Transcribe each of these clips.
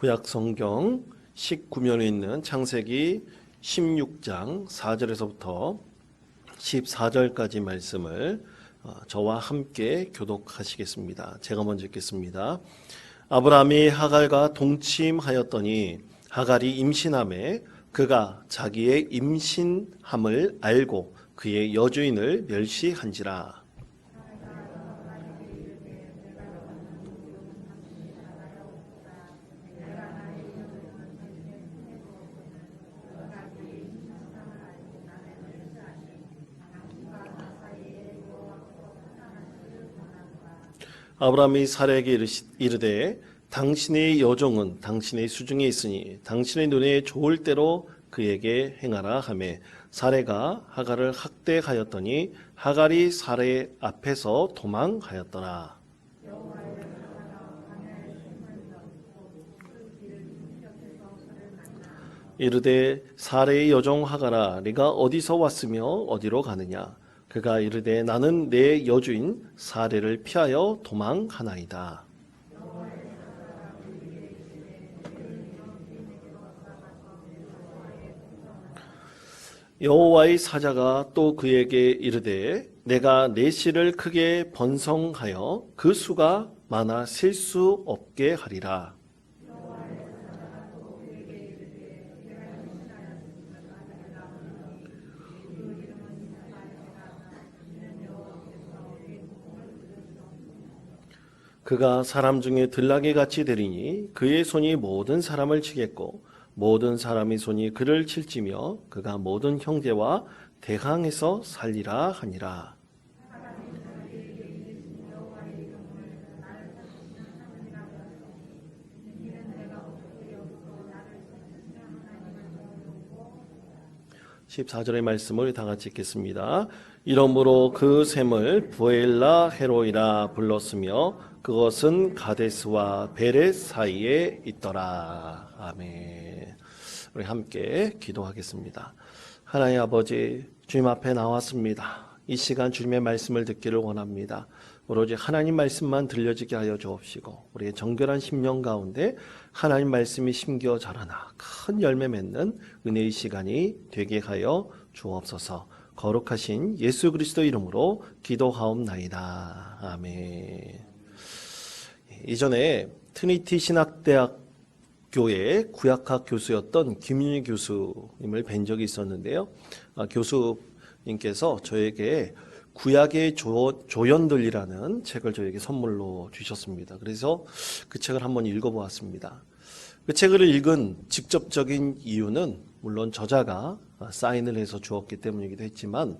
구약 성경 19면에 있는 창세기 16장 4절에서부터 14절까지 말씀을 저와 함께 교독하시겠습니다. 제가 먼저 읽겠습니다. 아브라함이 하갈과 동침하였더니 하갈이 임신하매 그가 자기의 임신함을 알고 그의 여주인을 멸시한지라. 아브라함이 사라에게 이르되 당신의 여종은 당신의 수중에 있으니 당신의 눈에 좋을 대로 그에게 행하라 하매 사라가 하갈을 학대하였더니 하갈이 사라 앞에서 도망하였더라. 이르되 사라의 여종 하갈아 네가 어디서 왔으며 어디로 가느냐. 그가 이르되 나는 내 여주인 사라를 피하여 도망하나이다. 여호와의 사자가 또 그에게 이르되 내가 내 씨를 크게 번성하여 그 수가 많아 셀 수 없게 하리라. 그가 사람 중에 들나귀 같이 되리니 그의 손이 모든 사람을 치겠고 모든 사람의 손이 그를 칠지며 그가 모든 형제와 대항해서 살리라 하니라. (14절의) 말씀을 다 같이 읽겠습니다. 이러므로 그 샘을 부엘라 헤로이라 불렀으며 그것은 가데스와 베렛 사이에 있더라. 아멘. 우리 함께 기도하겠습니다. 하나님 아버지, 주님 앞에 나왔습니다. 이 시간 주님의 말씀을 듣기를 원합니다. 오로지 하나님 말씀만 들려지게 하여 주옵시고 우리의 정결한 심령 가운데 하나님 말씀이 심겨 자라나 큰 열매 맺는 은혜의 시간이 되게 하여 주옵소서. 거룩하신 예수 그리스도 이름으로 기도하옵나이다. 아멘. 이전에 트니티 신학대학교의 구약학 교수였던 김윤희 교수님을 뵌 적이 있었는데요. 교수님께서 저에게 구약의 조연들이라는 책을 저에게 선물로 주셨습니다. 그래서 그 책을 한번 읽어보았습니다. 그 책을 읽은 직접적인 이유는 물론 저자가 사인을 해서 주었기 때문이기도 했지만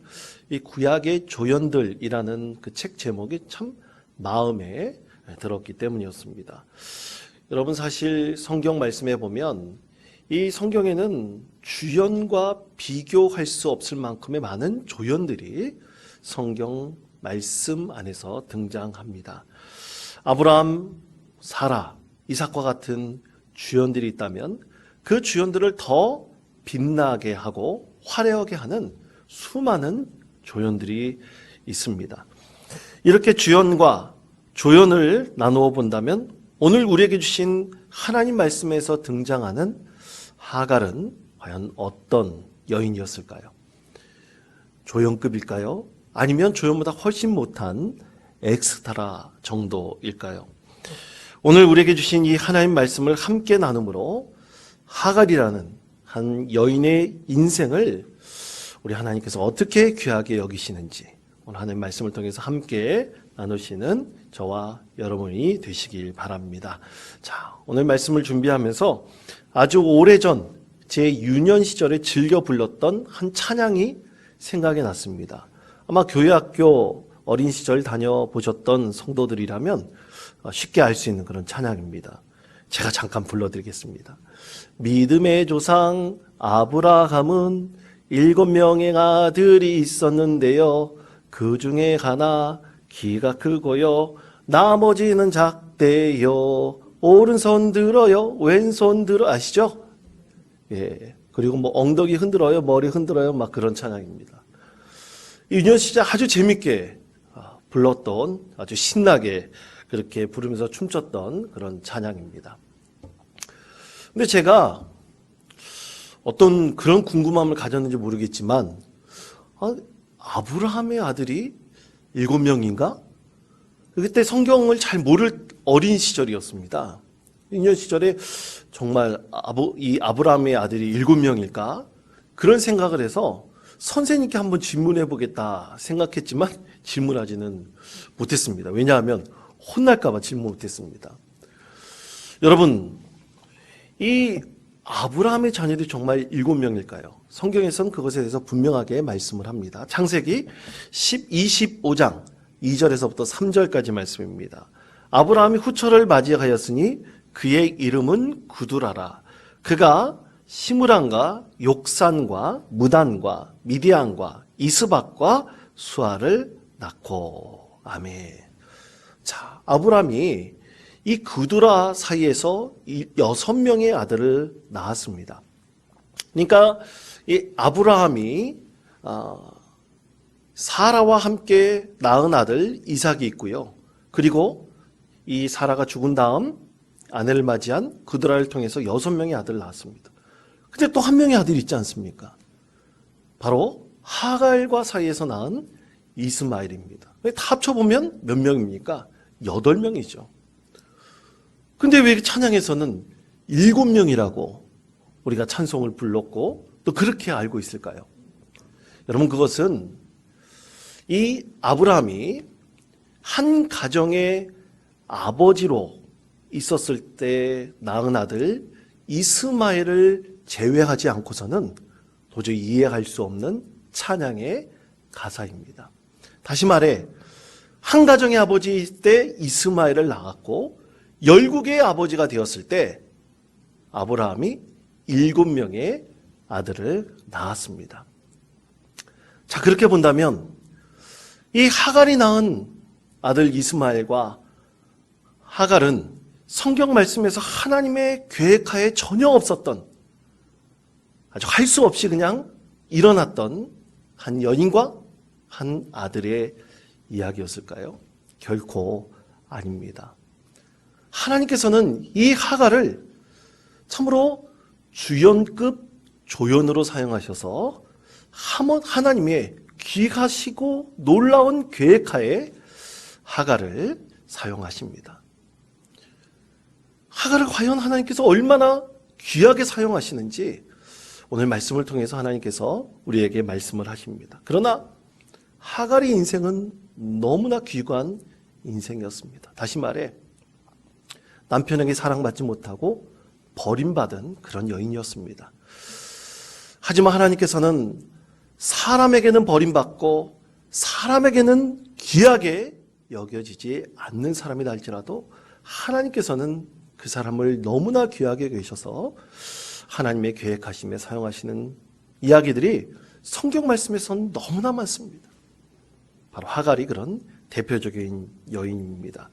이 구약의 조연들이라는 그 책 제목이 참 마음에 들었기 때문이었습니다. 여러분 사실 성경 말씀에 보면 이 성경에는 주연과 비교할 수 없을 만큼의 많은 조연들이 성경 말씀 안에서 등장합니다. 아브라함, 사라, 이삭과 같은 주연들이 있다면 그 주연들을 더 빛나게 하고 화려하게 하는 수많은 조연들이 있습니다. 이렇게 주연과 조연을 나누어 본다면 오늘 우리에게 주신 하나님 말씀에서 등장하는 하갈은 과연 어떤 여인이었을까요? 조연급일까요? 아니면 조연보다 훨씬 못한 엑스트라 정도일까요? 오늘 우리에게 주신 이 하나님 말씀을 함께 나눔으로 하갈이라는 한 여인의 인생을 우리 하나님께서 어떻게 귀하게 여기시는지 오늘 하나님 말씀을 통해서 함께 나누시는 저와 여러분이 되시길 바랍니다. 자, 오늘 말씀을 준비하면서 아주 오래전 제 유년 시절에 즐겨 불렀던 한 찬양이 생각이 났습니다. 아마 교회학교 어린 시절 다녀보셨던 성도들이라면 쉽게 알 수 있는 그런 찬양입니다. 제가 잠깐 불러드리겠습니다. 믿음의 조상 아브라함은 7명의 아들이 있었는데요. 그 중에 하나 키가 크고요. 나머지는 작대요. 오른손 들어요. 왼손 들어 아시죠? 예. 그리고 뭐 엉덩이 흔들어요. 머리 흔들어요. 막 그런 찬양입니다. 유년 시절 아주 재밌게 불렀던 아주 신나게 그렇게 부르면서 춤췄던 그런 찬양입니다. 근데 제가 어떤 그런 궁금함을 가졌는지 모르겠지만 아브라함의 아들이 7명인가? 그때 성경을 잘 모를 어린 시절이었습니다. 이 시절에 정말 이 아브라함의 아들이 7명일까? 그런 생각을 해서 선생님께 한번 질문해 보겠다 생각했지만 질문하지는 못했습니다. 왜냐하면 혼날까 봐 질문 못했습니다. 여러분, 이 아브라함의 자녀들이 정말 7명일까요? 성경에서는 그것에 대해서 분명하게 말씀을 합니다. 창세기 25장 2절에서부터 3절까지 말씀입니다. 아브라함이 후처를 맞이하였으니 그의 이름은 구두라라. 그가 시므란과 욕산과 무단과 미디안과 이스박과 수아를 낳고. 아멘. 자, 아브라함이 이 구두라 사이에서 6명의 아들을 낳았습니다. 그러니까 이 아브라함이 사라와 함께 낳은 아들 이삭이 있고요. 그리고 이 사라가 죽은 다음 아내를 맞이한 구두라를 통해서 6명의 아들을 낳았습니다. 근데 또 한 명의 아들이 있지 않습니까? 바로 하갈과 사이에서 낳은 이스마엘입니다. 다 합쳐보면 몇 명입니까? 8명이죠. 근데 왜 찬양에서는 7명이라고 우리가 찬송을 불렀고 또 그렇게 알고 있을까요? 여러분, 그것은 이 아브라함이 한 가정의 아버지로 있었을 때 낳은 아들 이스마엘을 제외하지 않고서는 도저히 이해할 수 없는 찬양의 가사입니다. 다시 말해, 한 가정의 아버지 때 이스마엘을 낳았고 열국의 아버지가 되었을 때 아브라함이 7명의 아들을 낳았습니다. 자, 그렇게 본다면 이 하갈이 낳은 아들 이스마엘과 하갈은 성경 말씀에서 하나님의 계획하에 전혀 없었던, 아주 할 수 없이 그냥 일어났던 한 여인과 한 아들의 이야기였을까요? 결코 아닙니다. 하나님께서는 이 하갈을 참으로 주연급 조연으로 사용하셔서 하나님의 귀하시고 놀라운 계획하에 하갈을 사용하십니다. 하갈을 과연 하나님께서 얼마나 귀하게 사용하시는지 오늘 말씀을 통해서 하나님께서 우리에게 말씀을 하십니다. 그러나 하갈의 인생은 너무나 귀한 인생이었습니다. 다시 말해 남편에게 사랑받지 못하고 버림받은 그런 여인이었습니다. 하지만 하나님께서는 사람에게는 버림받고 사람에게는 귀하게 여겨지지 않는 사람이다 할지라도 하나님께서는 그 사람을 너무나 귀하게 여기셔서 하나님의 계획하심에 사용하시는 이야기들이 성경 말씀에서는 너무나 많습니다. 바로 하갈이 그런 대표적인 여인입니다.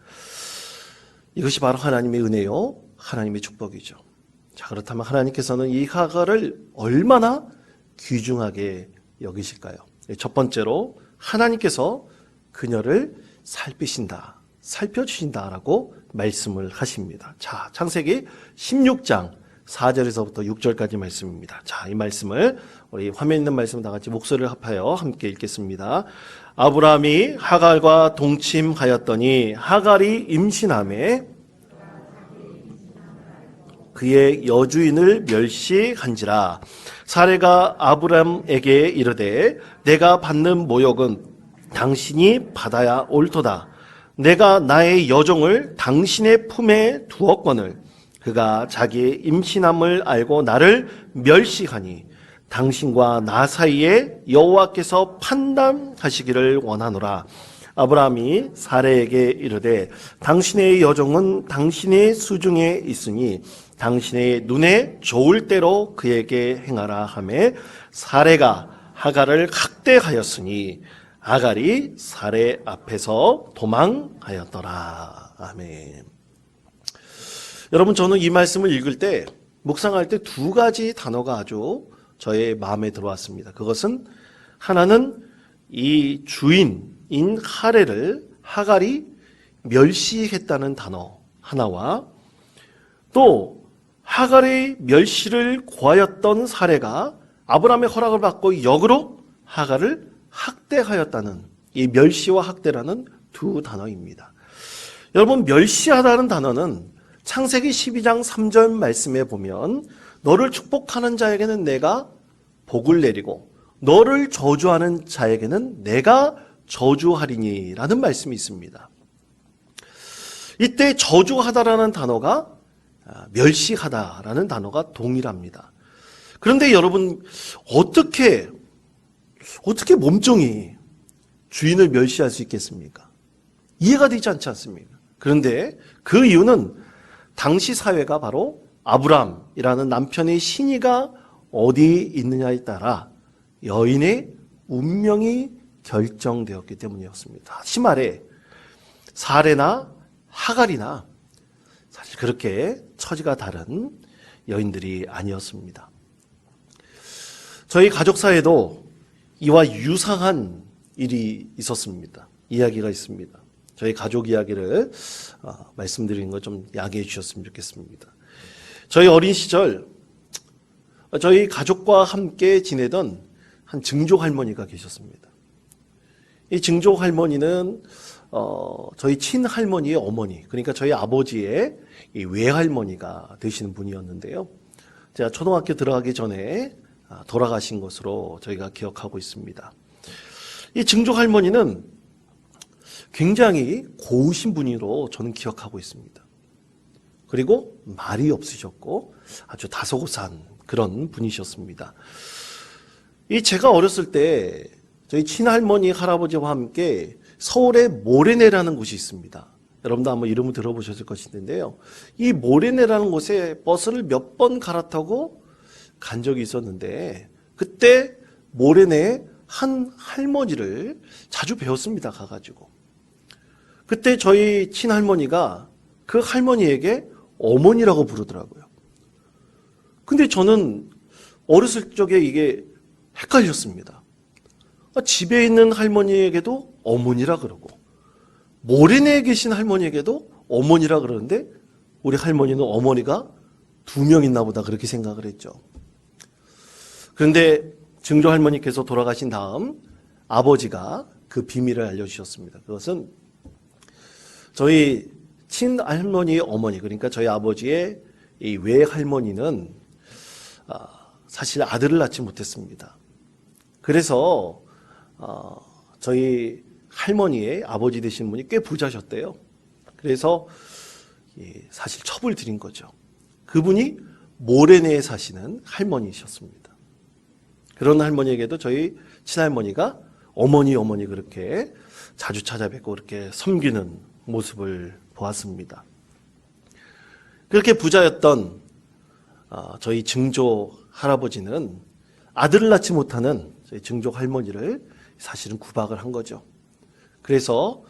이것이 바로 하나님의 은혜요, 하나님의 축복이죠. 자, 그렇다면 하나님께서는 이 하갈을 얼마나 귀중하게 여기실까요? 첫 번째로 하나님께서 그녀를 살펴주신다라고 말씀을 하십니다. 자, 창세기 16장 4절에서부터 6절까지 말씀입니다. 자, 이 말씀을 우리 화면에 있는 말씀 다 같이 목소리를 합하여 함께 읽겠습니다. 아브라함이 하갈과 동침하였더니 하갈이 임신하매 그의 여주인을 멸시한지라. 사레가 아브람에게 이르되 내가 받는 모욕은 당신이 받아야 옳도다. 내가 나의 여종을 당신의 품에 두었거늘 그가 자기의 임신함을 알고 나를 멸시하니 당신과 나 사이에 여호와께서 판단하시기를 원하노라. 아브라함이 사레에게 이르되 당신의 여종은 당신의 수중에 있으니 당신의 눈에 좋을 대로 그에게 행하라 하매 사레가 하갈을 학대하였으니 하갈이 사레 앞에서 도망하였더라. 아멘. 여러분, 저는 이 말씀을 읽을 때 묵상할 때 두 가지 단어가 아주 저의 마음에 들어왔습니다. 그것은 하나는 이 주인인 하갈이 멸시했다는 단어 하나와 또 하갈의 멸시를 고하였던 사례가 아브라함의 허락을 받고 역으로 하갈을 학대하였다는, 이 멸시와 학대라는 두 단어입니다. 여러분, 멸시하다는 단어는 창세기 12장 3절 말씀에 보면 너를 축복하는 자에게는 내가 복을 내리고 너를 저주하는 자에게는 내가 저주하리니 라는 말씀이 있습니다. 이때 저주하다라는 단어가 멸시하다라는 단어가 동일합니다. 그런데 여러분, 어떻게 몸종이 주인을 멸시할 수 있겠습니까? 이해가 되지 않지 않습니까? 그런데 그 이유는 당시 사회가 바로 아브람이라는 남편의 신의가 어디 있느냐에 따라 여인의 운명이 결정되었기 때문이었습니다. 다시 말해 사레나 하갈이나 사실 그렇게 처지가 다른 여인들이 아니었습니다. 저희 가족사에도 이와 유사한 일이 있었습니다. 이야기가 있습니다. 저희 가족 이야기를 말씀드리는 거 좀 양해해 주셨으면 좋겠습니다. 저희 어린 시절 저희 가족과 함께 지내던 한 증조 할머니가 계셨습니다. 이 증조 할머니는 저희 친할머니의 어머니, 그러니까 저희 아버지의 이 외할머니가 되시는 분이었는데요. 제가 초등학교 들어가기 전에 돌아가신 것으로 저희가 기억하고 있습니다. 이 증조 할머니는 굉장히 고우신 분으로 저는 기억하고 있습니다. 그리고 말이 없으셨고 아주 다소곳한 그런 분이셨습니다. 제가 어렸을 때 저희 친할머니, 할아버지와 함께 서울에 모래내라는 곳이 있습니다. 여러분도 한번 이름을 들어보셨을 것인데요. 이 모래내라는 곳에 버스를 몇 번 갈아타고 간 적이 있었는데 그때 모래내에 한 할머니를 자주 뵈었습니다. 가가지고. 그때 저희 친할머니가 그 할머니에게 어머니라고 부르더라고요. 근데 저는 어렸을 적에 이게 헷갈렸습니다. 집에 있는 할머니에게도 어머니라 그러고 모래내에 계신 할머니에게도 어머니라 그러는데 우리 할머니는 어머니가 2명 있나 보다 그렇게 생각을 했죠. 그런데 증조 할머니께서 돌아가신 다음 아버지가 그 비밀을 알려주셨습니다. 그것은 저희 친할머니의 어머니, 그러니까 저희 아버지의 이 외할머니는 사실 아들을 낳지 못했습니다. 그래서 저희 할머니의 아버지 되신 분이 꽤 부자셨대요. 그래서 사실 첩을 들인 거죠. 그분이 모래내에 사시는 할머니셨습니다. 그런 할머니에게도 저희 친할머니가 어머니 그렇게 자주 찾아뵙고 그렇게 섬기는 모습을 보았습니다. 그렇게 부자였던 저희 증조 할아버지는 아들을 낳지 못하는 저희 증조 할머니를 사실은 구박을 한 거죠. 그래서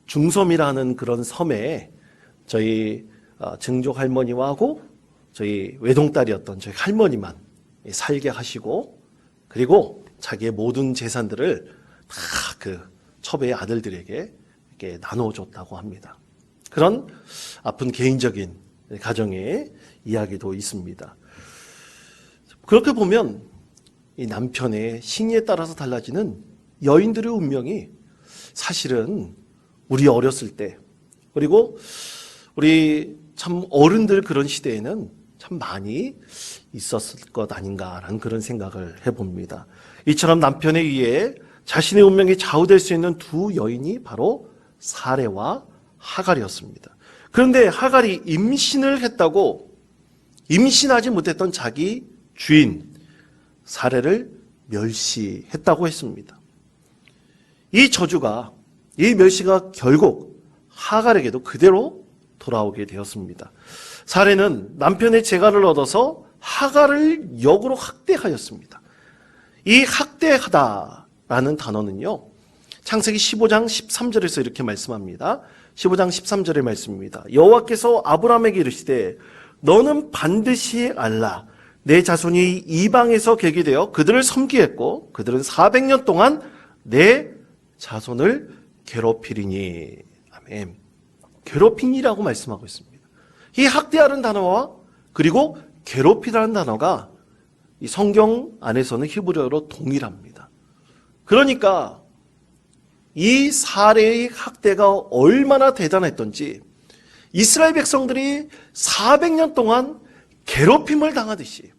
중섬이라는 그런 섬에 저희 증조 할머니하고 저희 외동딸이었던 저희 할머니만 살게 하시고 그리고 자기의 모든 재산들을 다 그 첩의 아들들에게 이렇게 나눠줬다고 합니다. 그런 아픈 개인적인 가정의 이야기도 있습니다. 그렇게 보면 이 남편의 신의에 따라서 달라지는 여인들의 운명이 사실은 우리 어렸을 때 그리고 우리 참 어른들 그런 시대에는 참 많이 있었을 것 아닌가라는 그런 생각을 해봅니다. 이처럼 남편에 의해 자신의 운명이 좌우될 수 있는 두 여인이 바로 사레와 하갈이었습니다. 그런데 하갈이 임신을 했다고 임신하지 못했던 자기 주인 사레를 멸시했다고 했습니다. 이 저주가, 이 멸시가 결국 하갈에게도 그대로 돌아오게 되었습니다. 사레는 남편의 재갈을 얻어서 하갈을 역으로 학대하였습니다. 이 학대하다라는 단어는요, 창세기 15장 13절에서 이렇게 말씀합니다. 15장 13절의 말씀입니다. 여호와께서 아브라함에게 이르시되 너는 반드시 알라 내 자손이 이방에서 객이 되어 그들을 섬기겠고 그들은 400년 동안 내 자손을 괴롭히리니. 아멘. 괴롭히니라고 말씀하고 있습니다. 이 학대하는 단어와 그리고 괴롭히라는 단어가 이 성경 안에서는 히브리어로 동일합니다. 그러니까 이 사례의 학대가 얼마나 대단했던지 이스라엘 백성들이 400년 동안 괴롭힘을 당하듯이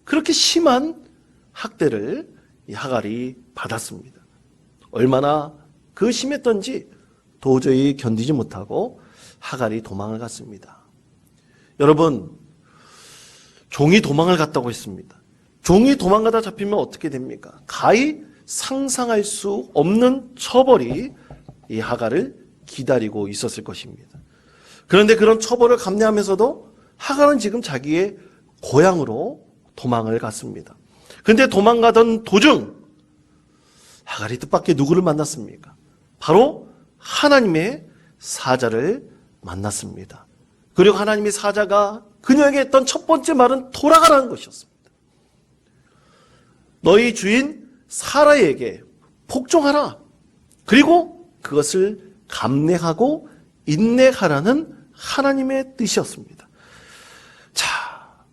그렇게 심한 학대를 이 하갈이 받았습니다. 얼마나 그 심했던지 도저히 견디지 못하고 하갈이 도망을 갔습니다. 여러분, 종이 도망을 갔다고 했습니다. 종이 도망가다 잡히면 어떻게 됩니까? 가히 상상할 수 없는 처벌이 이 하갈을 기다리고 있었을 것입니다. 그런데 그런 처벌을 감내하면서도 하갈은 지금 자기의 고향으로 도망을 갔습니다. 그런데 도망가던 도중 하갈이 뜻밖의 누구를 만났습니까? 바로 하나님의 사자를 만났습니다. 그리고 하나님의 사자가 그녀에게 했던 첫 번째 말은 돌아가라는 것이었습니다. 너희 주인 사라에게 복종하라. 그리고 그것을 감내하고 인내하라는 하나님의 뜻이었습니다. 자,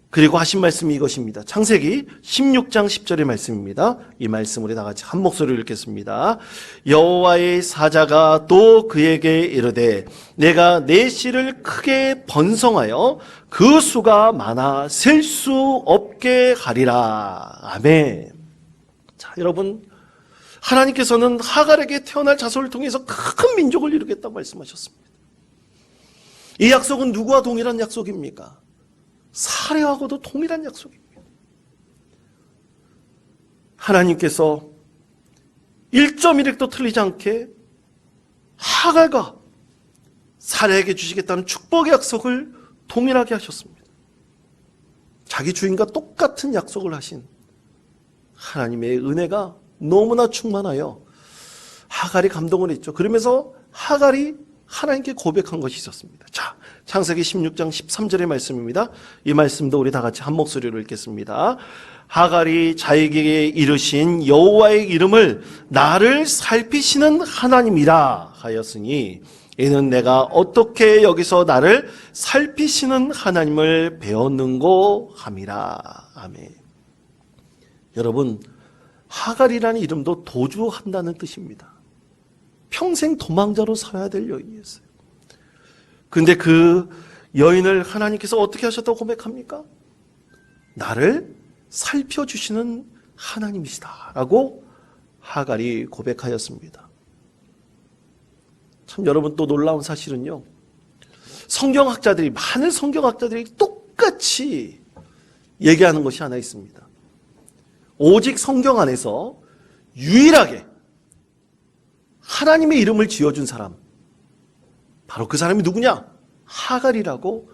그리고 하신 말씀이 이것입니다. 창세기 16장 10절의 말씀입니다. 이 말씀 우리 다 같이 한 목소리로 읽겠습니다. 여호와의 사자가 또 그에게 이르되 내가 내 씨를 크게 번성하여 그 수가 많아 셀 수 없게 하리라. 아멘. 자, 여러분, 하나님께서는 하갈에게 태어날 자손을 통해서 큰 민족을 이루겠다고 말씀하셨습니다. 이 약속은 누구와 동일한 약속입니까? 사례하고도 동일한 약속입니다. 하나님께서 1.1획도 틀리지 않게 하갈과 사례에게 주시겠다는 축복의 약속을 동일하게 하셨습니다. 자기 주인과 똑같은 약속을 하신 하나님의 은혜가 너무나 충만하여 하갈이 감동을 했죠. 그러면서 하갈이 하나님께 고백한 것이 있었습니다. 자, 창세기 16장 13절의 말씀입니다. 이 말씀도 우리 다 같이 한 목소리로 읽겠습니다. 하갈이 자기에게 이르신 여호와의 이름을 나를 살피시는 하나님이라 하였으니 이는 내가 어떻게 여기서 나를 살피시는 하나님을 배웠는고 함이라. 아멘. 여러분, 하갈이라는 이름도 도주한다는 뜻입니다. 평생 도망자로 살아야 될 여인이었어요. 그런데 그 여인을 하나님께서 어떻게 하셨다고 고백합니까? 나를 살펴주시는 하나님이시다 라고 하갈이 고백하였습니다. 참 여러분, 또 놀라운 사실은요, 많은 성경학자들이 똑같이 얘기하는 것이 하나 있습니다. 오직 성경 안에서 유일하게 하나님의 이름을 지어준 사람, 바로 그 사람이 누구냐? 하갈이라고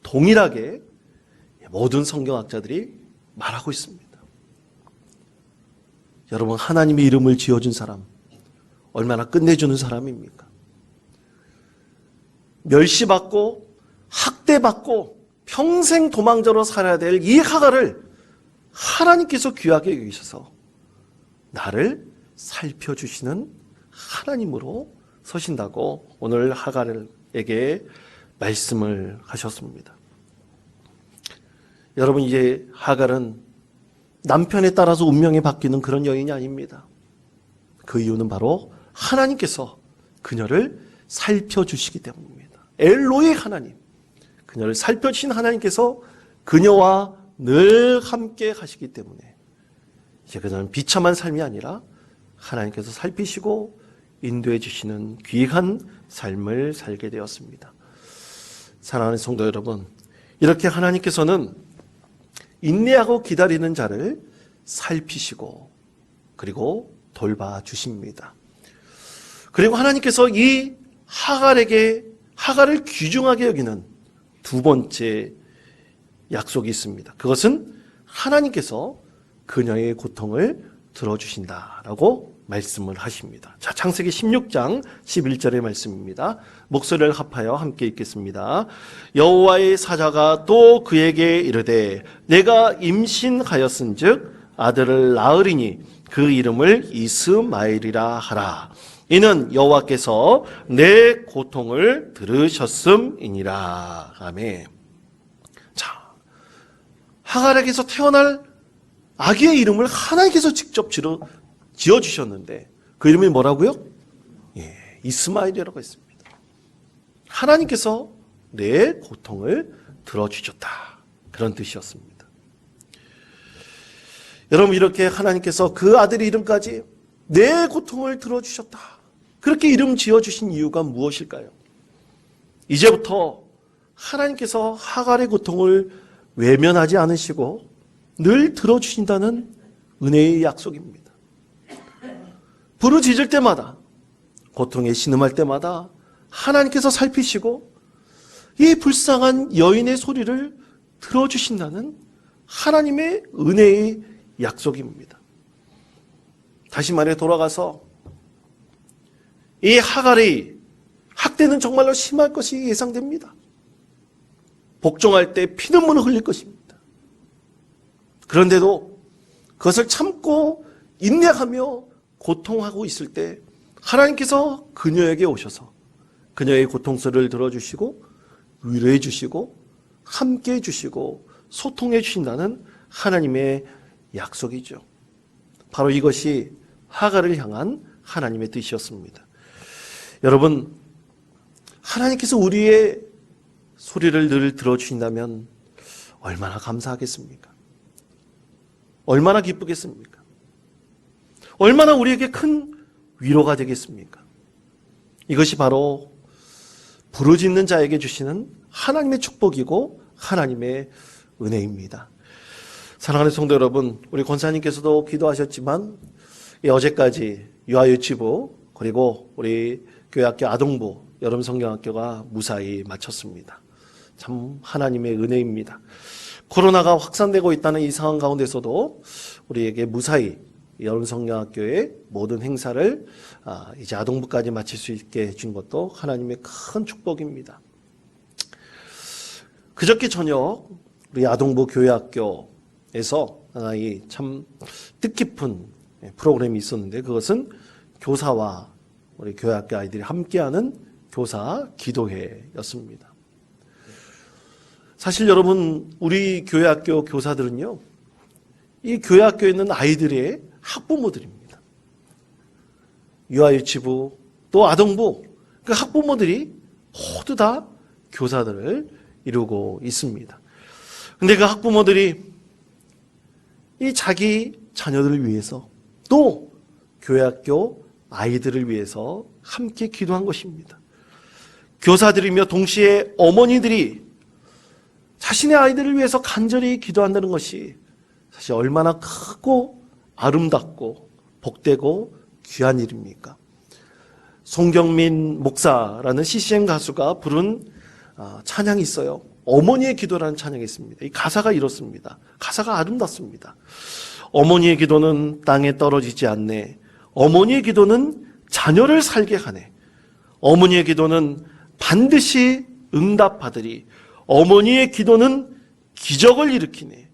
동일하게 모든 성경학자들이 말하고 있습니다. 여러분, 하나님의 이름을 지어준 사람, 얼마나 끝내주는 사람입니까? 멸시받고 학대받고 평생 도망자로 살아야 될 이 하갈을 하나님께서 귀하게 여기셔서 나를 살펴주시는 하나님으로 서신다고 오늘 하갈에게 말씀을 하셨습니다. 여러분, 이제 하갈은 남편에 따라서 운명이 바뀌는 그런 여인이 아닙니다. 그 이유는 바로 하나님께서 그녀를 살펴주시기 때문입니다. 엘로이 하나님, 그녀를 살펴주신 하나님께서 그녀와 늘 함께 하시기 때문에 이제 그녀는 비참한 삶이 아니라 하나님께서 살피시고 인도해 주시는 귀한 삶을 살게 되었습니다. 사랑하는 성도 여러분, 이렇게 하나님께서는 인내하고 기다리는 자를 살피시고 그리고 돌봐주십니다. 그리고 하나님께서 이 하갈을 귀중하게 여기는 두 번째 약속이 있습니다. 그것은 하나님께서 그녀의 고통을 들어주신다라고 말씀을 하십니다. 자, 창세기 16장 11절의 말씀입니다. 목소리를 합하여 함께 읽겠습니다. 여호와의 사자가 또 그에게 이르되 내가 임신하였은즉 아들을 낳으리니 그 이름을 이스마엘이라 하라. 이는 여호와께서 내 고통을 들으셨음이니라. 아멘. 자, 하갈에게서 태어날 아기의 이름을 하나님께서 직접 지어주셨는데 그 이름이 뭐라고요? 이스마엘이라고 했습니다. 하나님께서 내 고통을 들어주셨다. 그런 뜻이었습니다. 여러분, 이렇게 하나님께서 그 아들의 이름까지 내 고통을 들어주셨다. 그렇게 이름 지어주신 이유가 무엇일까요? 이제부터 하나님께서 하갈의 고통을 외면하지 않으시고 늘 들어주신다는 은혜의 약속입니다. 부르짖을 때마다, 고통에 신음할 때마다 하나님께서 살피시고 이 불쌍한 여인의 소리를 들어주신다는 하나님의 은혜의 약속입니다. 다시 말해 돌아가서 이 하갈의 학대는 정말로 심할 것이 예상됩니다. 복종할 때 피눈물을 흘릴 것입니다. 그런데도 그것을 참고 인내하며 고통하고 있을 때 하나님께서 그녀에게 오셔서 그녀의 고통소리를 들어주시고 위로해 주시고 함께해 주시고 소통해 주신다는 하나님의 약속이죠. 바로 이것이 하갈을 향한 하나님의 뜻이었습니다. 여러분, 하나님께서 우리의 소리를 늘 들어주신다면 얼마나 감사하겠습니까? 얼마나 기쁘겠습니까? 얼마나 우리에게 큰 위로가 되겠습니까? 이것이 바로 부르짖는 자에게 주시는 하나님의 축복이고 하나님의 은혜입니다. 사랑하는 성도 여러분, 우리 권사님께서도 기도하셨지만 어제까지 유아유치부 그리고 우리 교회학교 아동부 여름성경학교가 무사히 마쳤습니다. 참 하나님의 은혜입니다. 코로나가 확산되고 있다는 이 상황 가운데서도 우리에게 무사히 여름성경학교의 모든 행사를 이제 아동부까지 마칠 수 있게 해준 것도 하나님의 큰 축복입니다. 그저께 저녁 우리 아동부 교회학교에서 하나의 참 뜻깊은 프로그램이 있었는데 그것은 교사와 우리 교회학교 아이들이 함께하는 교사 기도회였습니다. 사실 여러분, 우리 교회학교 교사들은요, 이 교회학교에 있는 아이들의 학부모들입니다. 유아유치부 또 아동부 그 학부모들이 모두 다 교사들을 이루고 있습니다. 근데 그 학부모들이 이 자기 자녀들을 위해서 또 교회학교 아이들을 위해서 함께 기도한 것입니다. 교사들이며 동시에 어머니들이 자신의 아이들을 위해서 간절히 기도한다는 것이 사실 얼마나 크고 아름답고 복되고 귀한 일입니까? 송경민 목사라는 CCM 가수가 부른 찬양이 있어요. 어머니의 기도라는 찬양이 있습니다. 이 가사가 이렇습니다. 가사가 아름답습니다. 어머니의 기도는 땅에 떨어지지 않네. 어머니의 기도는 자녀를 살게 하네. 어머니의 기도는 반드시 응답하더니 어머니의 기도는 기적을 일으키네.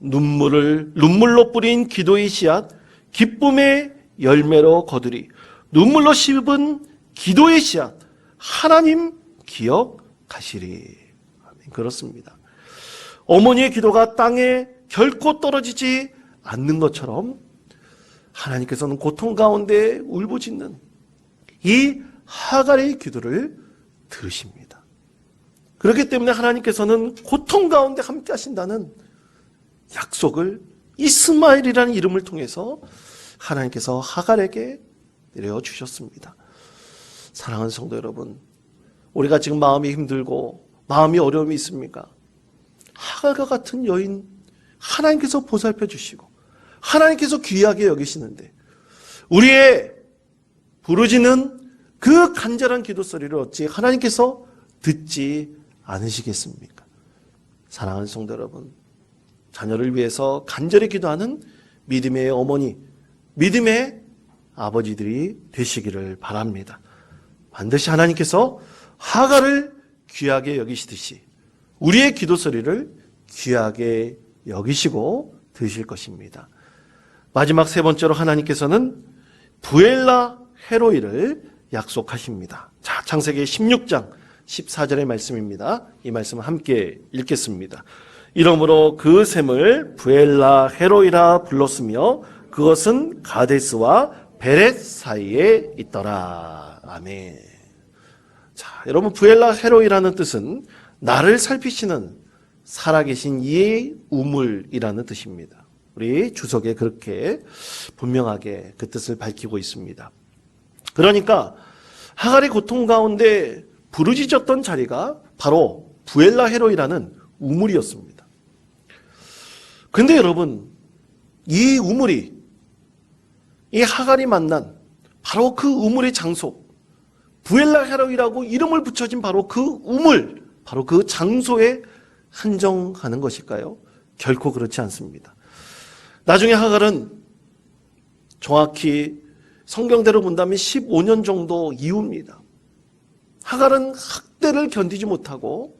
눈물로 뿌린 기도의 씨앗 기쁨의 열매로 거두리. 눈물로 씹은 기도의 씨앗 하나님 기억하시리. 그렇습니다. 어머니의 기도가 땅에 결코 떨어지지 않는 것처럼 하나님께서는 고통 가운데 울부짖는 이 하갈의 기도를 들으십니다. 그렇기 때문에 하나님께서는 고통 가운데 함께 하신다는 약속을 이스마엘이라는 이름을 통해서 하나님께서 하갈에게 내려주셨습니다. 사랑하는 성도 여러분, 우리가 지금 마음이 힘들고 마음이 어려움이 있습니까? 하갈과 같은 여인 하나님께서 보살펴 주시고 하나님께서 귀하게 여기시는데 우리의 부르짖는 그 간절한 기도 소리를 어찌 하나님께서 듣지 않으시겠습니까? 사랑하는 성도 여러분, 자녀를 위해서 간절히 기도하는 믿음의 어머니, 믿음의 아버지들이 되시기를 바랍니다. 반드시 하나님께서 하갈을 귀하게 여기시듯이 우리의 기도 소리를 귀하게 여기시고 드실 것입니다. 마지막 세 번째로 하나님께서는 부엘라 헤로이를 약속하십니다. 자, 창세기 16장 14절의 말씀입니다. 이 말씀을 함께 읽겠습니다. 이러므로 그 샘을 부엘라 헤로이라 불렀으며 그것은 가데스와 베렛 사이에 있더라. 아멘. 자, 여러분, 부엘라 헤로이라는 뜻은 나를 살피시는 살아계신 이의 우물이라는 뜻입니다. 우리 주석에 그렇게 분명하게 그 뜻을 밝히고 있습니다. 그러니까 하갈의 고통 가운데 부르짖었던 자리가 바로 부엘라 헤로이라는 우물이었습니다. 근데 여러분, 이 우물이, 이 하갈이 만난 바로 그 우물의 장소, 부엘라 헤로이라고 이름을 붙여진 바로 그 우물, 바로 그 장소에 한정하는 것일까요? 결코 그렇지 않습니다. 나중에 하갈은 정확히 성경대로 본다면 15년 정도 이후입니다. 하갈은 학대를 견디지 못하고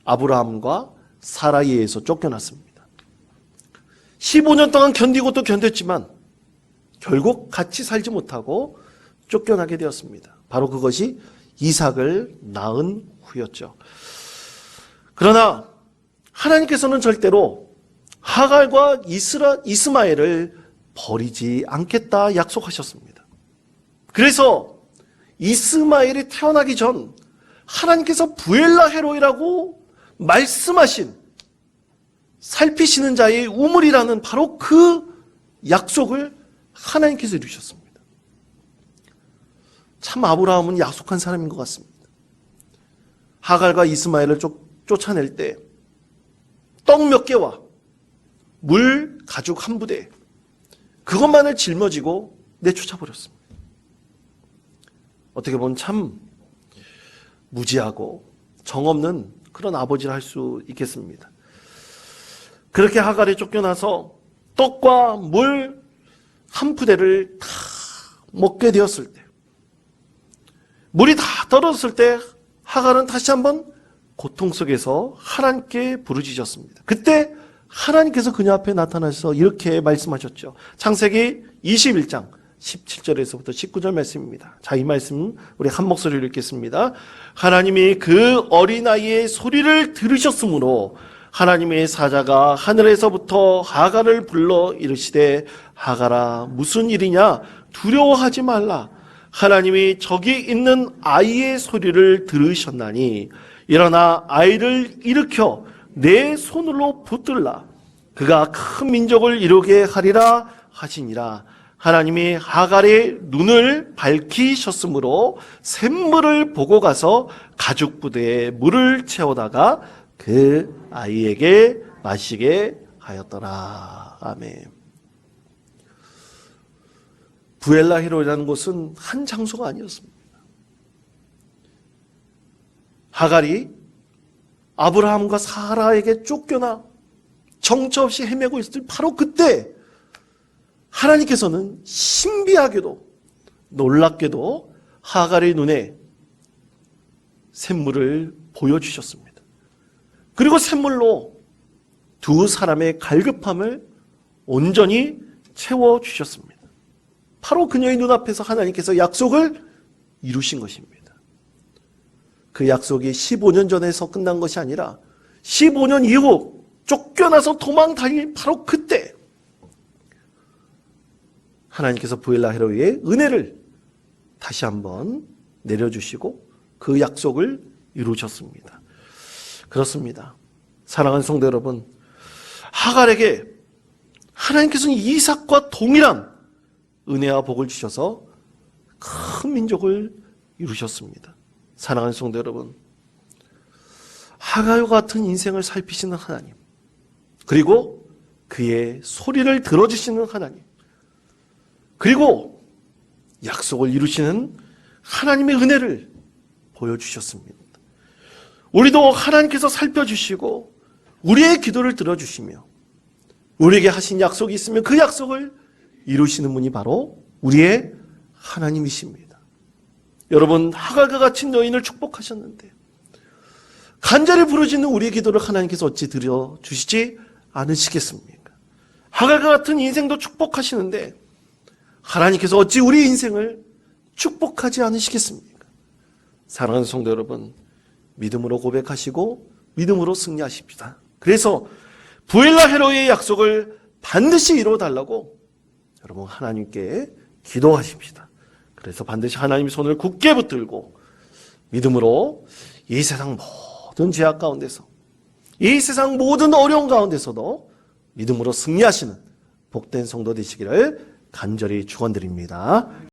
아브라함과 사라이에서 쫓겨났습니다. 15년 동안 견디고 또 견뎠지만 결국 같이 살지 못하고 쫓겨나게 되었습니다. 바로 그것이 이삭을 낳은 후였죠. 그러나 하나님께서는 절대로 하갈과 이스마엘을 버리지 않겠다 약속하셨습니다. 그래서 이스마엘이 태어나기 전 하나님께서 부엘라 헤로이라고 말씀하신 살피시는 자의 우물이라는 바로 그 약속을 하나님께서 이루셨습니다. 참 아브라함은 약속한 사람인 것 같습니다. 하갈과 이스마엘을 쫓아낼 때 떡 몇 개와 물 가죽 한 부대, 그것만을 짊어지고 내쫓아버렸습니다. 어떻게 보면 참 무지하고 정없는 그런 아버지를 할 수 있겠습니다. 그렇게 하갈이 쫓겨나서 떡과 물 한 푸대를 다 먹게 되었을 때, 물이 다 떨어졌을 때 하갈은 다시 한번 고통 속에서 하나님께 부르짖었습니다. 그때 하나님께서 그녀 앞에 나타나셔서 이렇게 말씀하셨죠. 창세기 21장 17절에서부터 19절 말씀입니다. 자, 이 말씀 우리 한 목소리로 읽겠습니다. 하나님이 그 어린아이의 소리를 들으셨으므로 하나님의 사자가 하늘에서부터 하갈을 불러 이르시되 하갈아 무슨 일이냐 두려워하지 말라. 하나님이 저기 있는 아이의 소리를 들으셨나니 일어나 아이를 일으켜 내 손으로 붙들라. 그가 큰 민족을 이루게 하리라 하시니라. 하나님이 하갈의 눈을 밝히셨으므로 샘물을 보고 가서 가죽 부대에 물을 채우다가 그 아이에게 마시게 하였더라. 아멘. 부엘라 헤로이라는 곳은 한 장소가 아니었습니다. 하갈이 아브라함과 사라에게 쫓겨나 정처 없이 헤매고 있을 때 바로 그때 하나님께서는 신비하게도 놀랍게도 하갈의 눈에 샘물을 보여주셨습니다. 그리고 샘물로 두 사람의 갈급함을 온전히 채워주셨습니다. 바로 그녀의 눈앞에서 하나님께서 약속을 이루신 것입니다. 그 약속이 15년 전에서 끝난 것이 아니라 15년 이후 쫓겨나서 도망 다닐 바로 그때 하나님께서 부엘라 헤로이의 은혜를 다시 한번 내려주시고 그 약속을 이루셨습니다. 그렇습니다. 사랑하는 성도 여러분, 하갈에게 하나님께서는 이삭과 동일한 은혜와 복을 주셔서 큰 민족을 이루셨습니다. 사랑하는 성도 여러분, 하갈과 같은 인생을 살피시는 하나님, 그리고 그의 소리를 들어주시는 하나님, 그리고 약속을 이루시는 하나님의 은혜를 보여주셨습니다. 우리도 하나님께서 살펴주시고 우리의 기도를 들어주시며 우리에게 하신 약속이 있으면 그 약속을 이루시는 분이 바로 우리의 하나님이십니다. 여러분, 하갈과 같은 여인을 축복하셨는데 간절히 부르짖는 우리의 기도를 하나님께서 어찌 들어주시지 않으시겠습니까? 하갈과 같은 인생도 축복하시는데 하나님께서 어찌 우리 인생을 축복하지 않으시겠습니까? 사랑하는 성도 여러분, 믿음으로 고백하시고 믿음으로 승리하십시다. 그래서 부엘라 헤로의 약속을 반드시 이루어달라고 여러분 하나님께 기도하십시다. 그래서 반드시 하나님의 손을 굳게 붙들고 믿음으로 이 세상 모든 죄악 가운데서, 이 세상 모든 어려움 가운데서도 믿음으로 승리하시는 복된 성도 되시기를 간절히 축원드립니다.